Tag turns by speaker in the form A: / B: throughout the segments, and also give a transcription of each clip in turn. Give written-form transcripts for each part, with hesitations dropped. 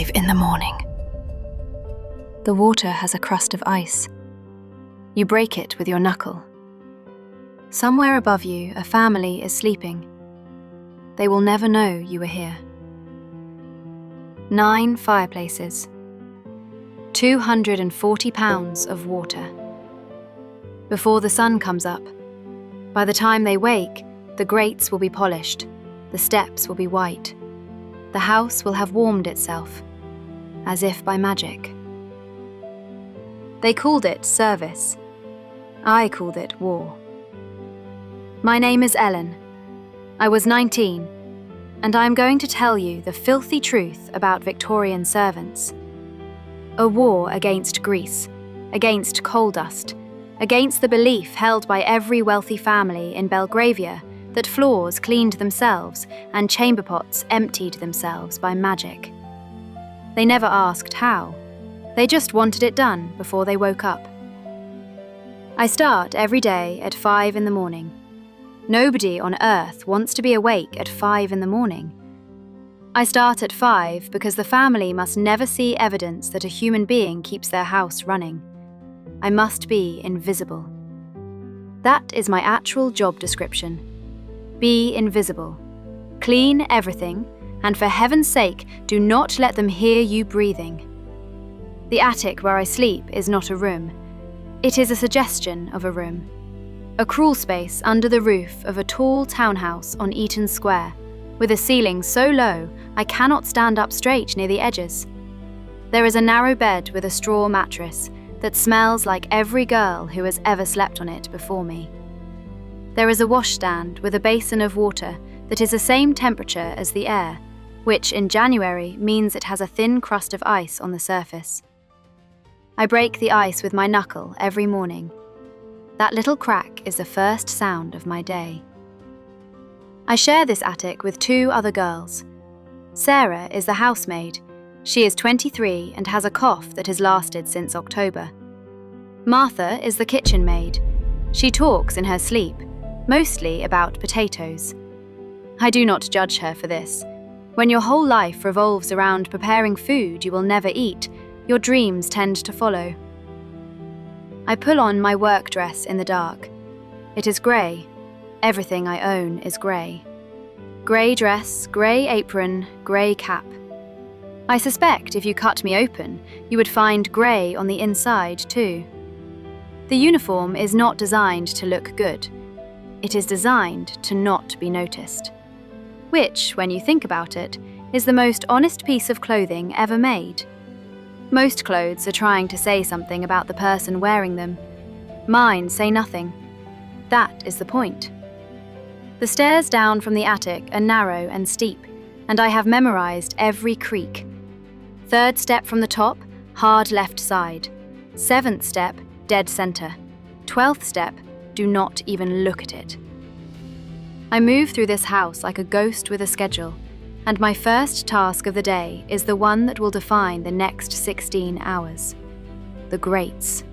A: 5 in the morning. The water has a crust of ice. You break it with your knuckle. Somewhere above you, a family is sleeping. They will never know you were here. 9 fireplaces. 240 pounds of water. Before the sun comes up, by the time they wake, the grates will be polished, the steps will be white. The house will have warmed itself, as if by magic. They called it service. I called it war. My name is Ellen. I was 19, and I am going to tell you the filthy truth about Victorian servants. A war against grease, against coal dust, against the belief held by every wealthy family in Belgravia that floors cleaned themselves and chamber pots emptied themselves by magic. They never asked how. They just wanted it done before they woke up. I start every day at 5 in the morning. Nobody on earth wants to be awake at 5 in the morning. I start at 5 because the family must never see evidence that a human being keeps their house running. I must be invisible. That is my actual job description. Be invisible. Clean everything, and for heaven's sake, do not let them hear you breathing. The attic where I sleep is not a room. It is a suggestion of a room. A crawl space under the roof of a tall townhouse on Eaton Square, with a ceiling so low I cannot stand up straight near the edges. There is a narrow bed with a straw mattress that smells like every girl who has ever slept on it before me. There is a washstand with a basin of water that is the same temperature as the air, which in January means it has a thin crust of ice on the surface. I break the ice with my knuckle every morning. That little crack is the first sound of my day. I share this attic with 2 other girls. Sarah is the housemaid. She is 23 and has a cough that has lasted since October. Martha is the kitchen maid. She talks in her sleep, mostly about potatoes. I do not judge her for this. When your whole life revolves around preparing food you will never eat, your dreams tend to follow. I pull on my work dress in the dark. It is grey. Everything I own is grey. Grey dress, grey apron, grey cap. I suspect if you cut me open, you would find grey on the inside too. The uniform is not designed to look good. It is designed to not be noticed. Which, when you think about it, is the most honest piece of clothing ever made. Most clothes are trying to say something about the person wearing them. Mine say nothing. That is the point. The stairs down from the attic are narrow and steep, and I have memorized every creak. 3rd step from the top, hard left side. 7th step, dead center. 12th step, do not even look at it. I move through this house like a ghost with a schedule, and my first task of the day is the one that will define the next 16 hours. The grates.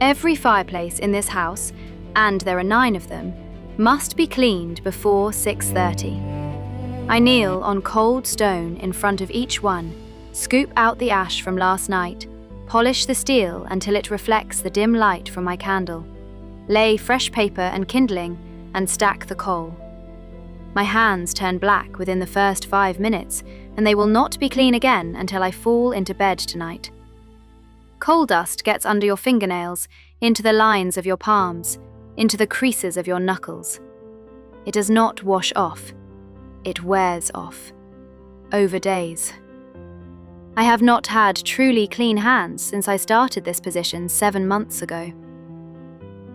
A: Every fireplace in this house, and there are 9 of them, must be cleaned before 6:30. I kneel on cold stone in front of each one, scoop out the ash from last night, polish the steel until it reflects the dim light from my candle, lay fresh paper and kindling, and stack the coal. My hands turn black within the first 5 minutes, and they will not be clean again until I fall into bed tonight. Coal dust gets under your fingernails, into the lines of your palms, into the creases of your knuckles. It does not wash off. It wears off. Over days. I have not had truly clean hands since I started this position 7 months ago.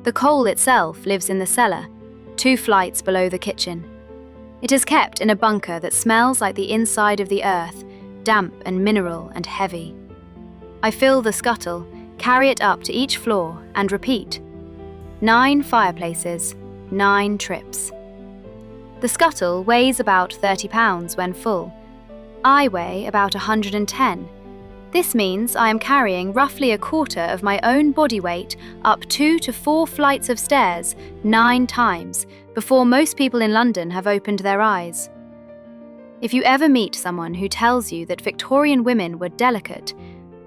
A: The coal itself lives in the cellar, 2 flights below the kitchen. It is kept in a bunker that smells like the inside of the earth, damp and mineral and heavy. I fill the scuttle, carry it up to each floor, and repeat. 9 fireplaces, 9 trips. The scuttle weighs about 30 pounds when full. I weigh about 110. This means I am carrying roughly a quarter of my own body weight up 2 to 4 flights of stairs 9 times before most people in London have opened their eyes. If you ever meet someone who tells you that Victorian women were delicate,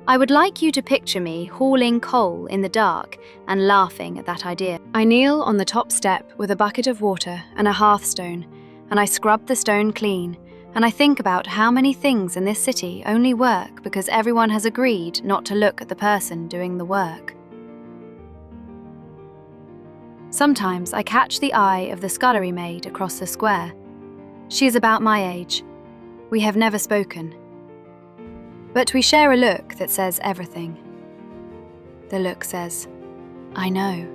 A: I would like you to picture me hauling coal in the dark and laughing at that idea. I kneel on the top step with a bucket of water and a hearthstone, and I scrub the stone clean, and I think about how many things in this city only work because everyone has agreed not to look at the person doing the work. Sometimes I catch the eye of the scullery maid across the square. She is about my age. We have never spoken. But we share a look that says everything. The look says, I know.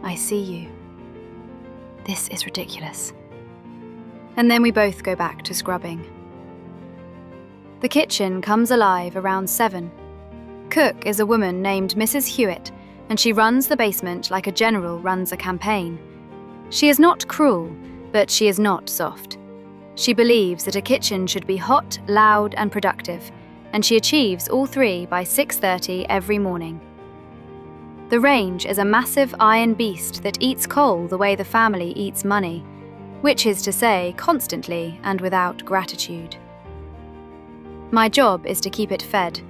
A: I see you. This is ridiculous. And then we both go back to scrubbing. The kitchen comes alive around 7. Cook is a woman named Mrs. Hewitt, and she runs the basement like a general runs a campaign. She is not cruel, but she is not soft. She believes that a kitchen should be hot, loud, and productive, and she achieves all three by 6:30 every morning. The range is a massive iron beast that eats coal the way the family eats money, which is to say, constantly and without gratitude. My job is to keep it fed.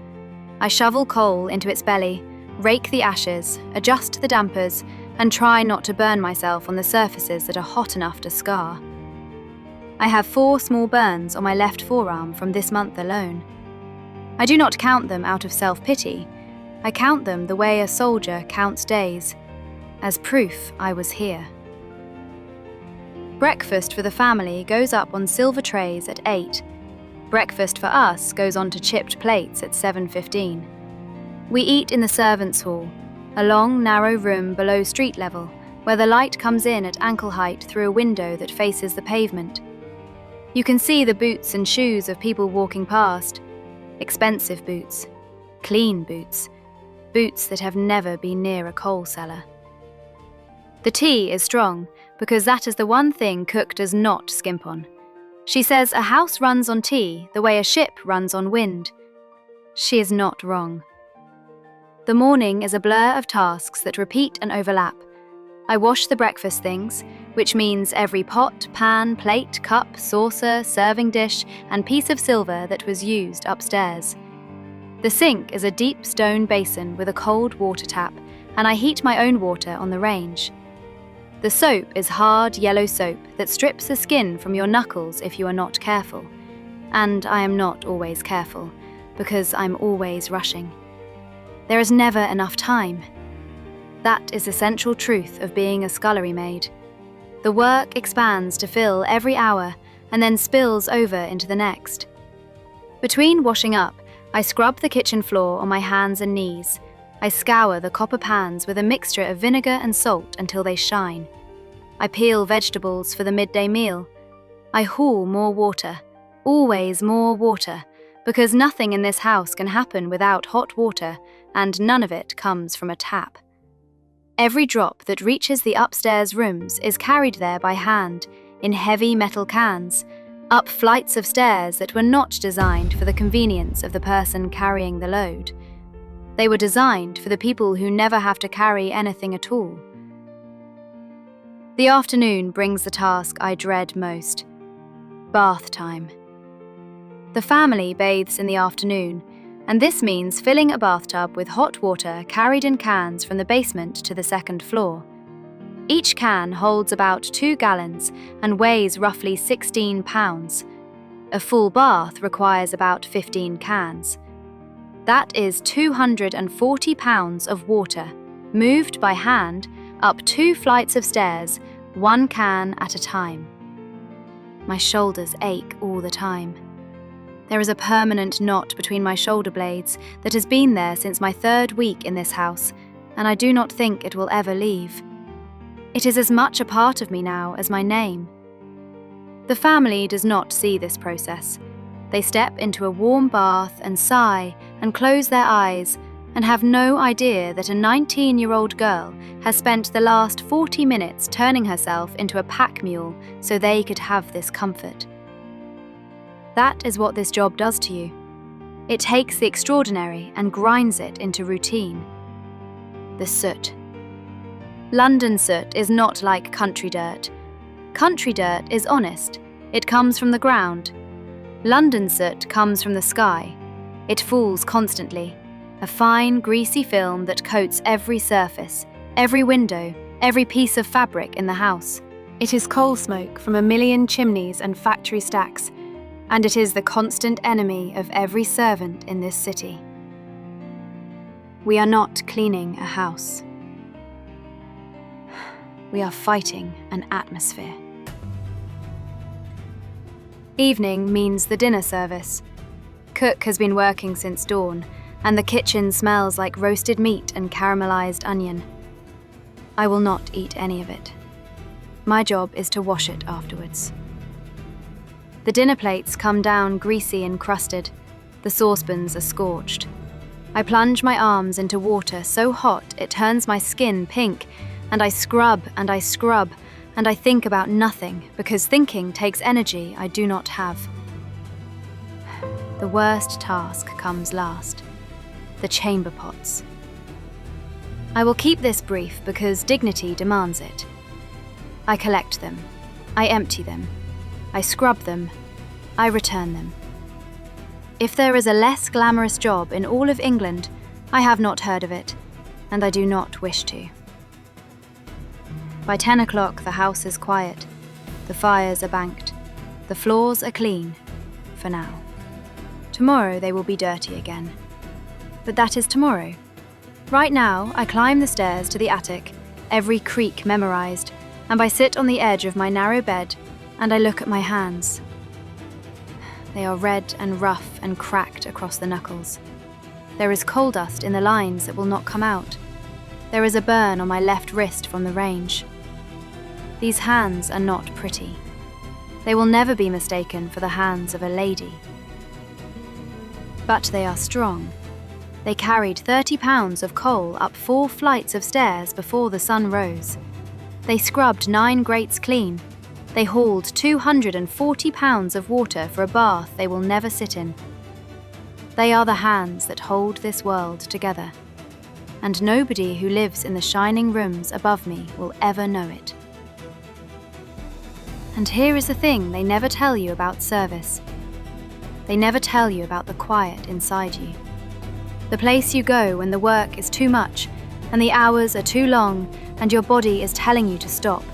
A: I shovel coal into its belly, rake the ashes, adjust the dampers, and try not to burn myself on the surfaces that are hot enough to scar. I have 4 small burns on my left forearm from this month alone. I do not count them out of self-pity. I count them the way a soldier counts days, as proof I was here. Breakfast for the family goes up on silver trays at 8. Breakfast for us goes onto chipped plates at 7:15. We eat in the servants' hall, a long, narrow room below street level, where the light comes in at ankle height through a window that faces the pavement. You can see the boots and shoes of people walking past. Expensive boots, clean boots, boots that have never been near a coal cellar. The tea is strong, because that is the one thing Cook does not skimp on. She says a house runs on tea the way a ship runs on wind. She is not wrong. The morning is a blur of tasks that repeat and overlap. I wash the breakfast things, which means every pot, pan, plate, cup, saucer, serving dish, and piece of silver that was used upstairs. The sink is a deep stone basin with a cold water tap, and I heat my own water on the range. The soap is hard yellow soap that strips the skin from your knuckles if you are not careful. And I am not always careful, because I'm always rushing. There is never enough time. That is the central truth of being a scullery maid. The work expands to fill every hour and then spills over into the next. Between washing up, I scrub the kitchen floor on my hands and knees. I scour the copper pans with a mixture of vinegar and salt until they shine. I peel vegetables for the midday meal. I haul more water, always more water, because nothing in this house can happen without hot water, and none of it comes from a tap. Every drop that reaches the upstairs rooms is carried there by hand, in heavy metal cans, up flights of stairs that were not designed for the convenience of the person carrying the load. They were designed for the people who never have to carry anything at all. The afternoon brings the task I dread most: bath time. The family bathes in the afternoon, and this means filling a bathtub with hot water carried in cans from the basement to the second floor. Each can holds about 2 gallons and weighs roughly 16 pounds. A full bath requires about 15 cans. That is 240 pounds of water, moved by hand up 2 flights of stairs, 1 can at a time. My shoulders ache all the time. There is a permanent knot between my shoulder blades that has been there since my 3rd week in this house, and I do not think it will ever leave. It is as much a part of me now as my name. The family does not see this process. They step into a warm bath and sigh and close their eyes and have no idea that a 19-year-old girl has spent the last 40 minutes turning herself into a pack mule so they could have this comfort. That is what this job does to you. It takes the extraordinary and grinds it into routine. The soot. London soot is not like country dirt. Country dirt is honest. It comes from the ground. London soot comes from the sky. It falls constantly, a fine, greasy film that coats every surface, every window, every piece of fabric in the house. It is coal smoke from a million chimneys and factory stacks, and it is the constant enemy of every servant in this city. We are not cleaning a house. We are fighting an atmosphere. Evening means the dinner service. Cook has been working since dawn, and the kitchen smells like roasted meat and caramelized onion. I will not eat any of it. My job is to wash it afterwards. The dinner plates come down greasy and crusted. The saucepans are scorched. I plunge my arms into water so hot it turns my skin pink, and I scrub and I scrub, and I think about nothing, because thinking takes energy I do not have. The worst task comes last. The chamber pots. I will keep this brief because dignity demands it. I collect them. I empty them. I scrub them. I return them. If there is a less glamorous job in all of England, I have not heard of it, and I do not wish to. By 10 o'clock the house is quiet. The fires are banked. The floors are clean, for now. Tomorrow they will be dirty again. But that is tomorrow. Right now, I climb the stairs to the attic, every creak memorized, and I sit on the edge of my narrow bed, and I look at my hands. They are red and rough and cracked across the knuckles. There is coal dust in the lines that will not come out. There is a burn on my left wrist from the range. These hands are not pretty. They will never be mistaken for the hands of a lady. But they are strong. They carried 30 pounds of coal up 4 flights of stairs before the sun rose. They scrubbed 9 grates clean. They hauled 240 pounds of water for a bath they will never sit in. They are the hands that hold this world together, and nobody who lives in the shining rooms above me will ever know it. And here is the thing they never tell you about service. They never tell you about the quiet inside you. The place you go when the work is too much and the hours are too long and your body is telling you to stop.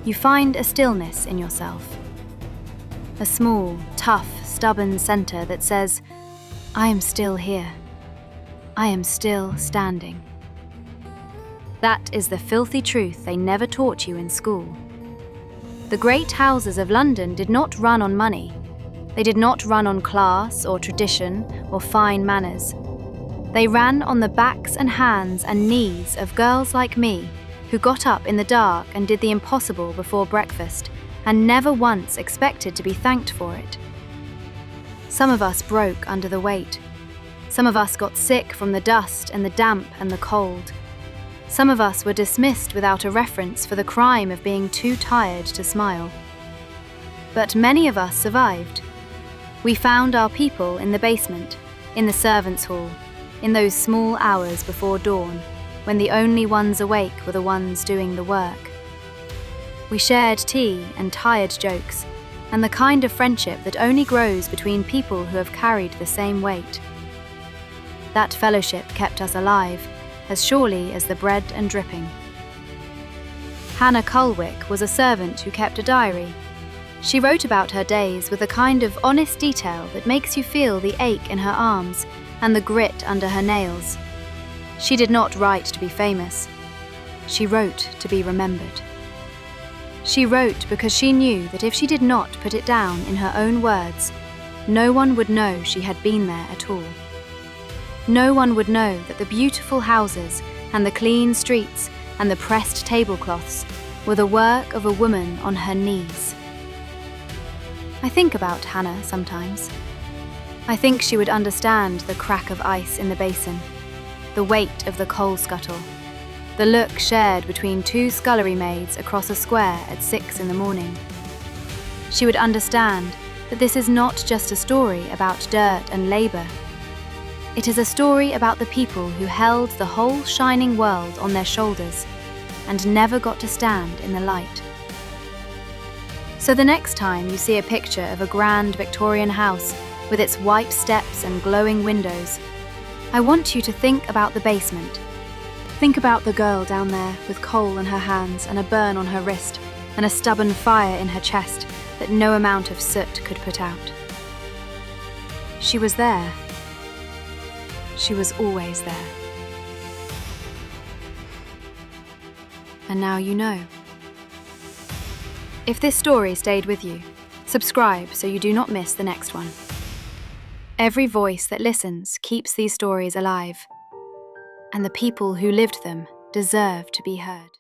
A: You find a stillness in yourself. A small, tough, stubborn centre that says, I am still here. I am still standing. That is the filthy truth they never taught you in school. The great houses of London did not run on money. They did not run on class or tradition or fine manners. They ran on the backs and hands and knees of girls like me who got up in the dark and did the impossible before breakfast and never once expected to be thanked for it. Some of us broke under the weight. Some of us got sick from the dust and the damp and the cold. Some of us were dismissed without a reference for the crime of being too tired to smile. But many of us survived. We found our people in the basement, in the servants' hall, in those small hours before dawn, when the only ones awake were the ones doing the work. We shared tea and tired jokes, and the kind of friendship that only grows between people who have carried the same weight. That fellowship kept us alive, as surely as the bread and dripping. Hannah Cullwick was a servant who kept a diary. She wrote about her days with a kind of honest detail that makes you feel the ache in her arms and the grit under her nails. She did not write to be famous. She wrote to be remembered. She wrote because she knew that if she did not put it down in her own words, no one would know she had been there at all. No one would know that the beautiful houses and the clean streets and the pressed tablecloths were the work of a woman on her knees. I think about Hannah sometimes. I think she would understand the crack of ice in the basin, the weight of the coal scuttle, the look shared between 2 scullery maids across a square at 6 in the morning. She would understand that this is not just a story about dirt and labour. It is a story about the people who held the whole shining world on their shoulders and never got to stand in the light. So the next time you see a picture of a grand Victorian house with its white steps and glowing windows, I want you to think about the basement. Think about the girl down there with coal in her hands and a burn on her wrist and a stubborn fire in her chest that no amount of soot could put out. She was there. She was always there. And now you know. If this story stayed with you, subscribe so you do not miss the next one. Every voice that listens keeps these stories alive, and the people who lived them deserve to be heard.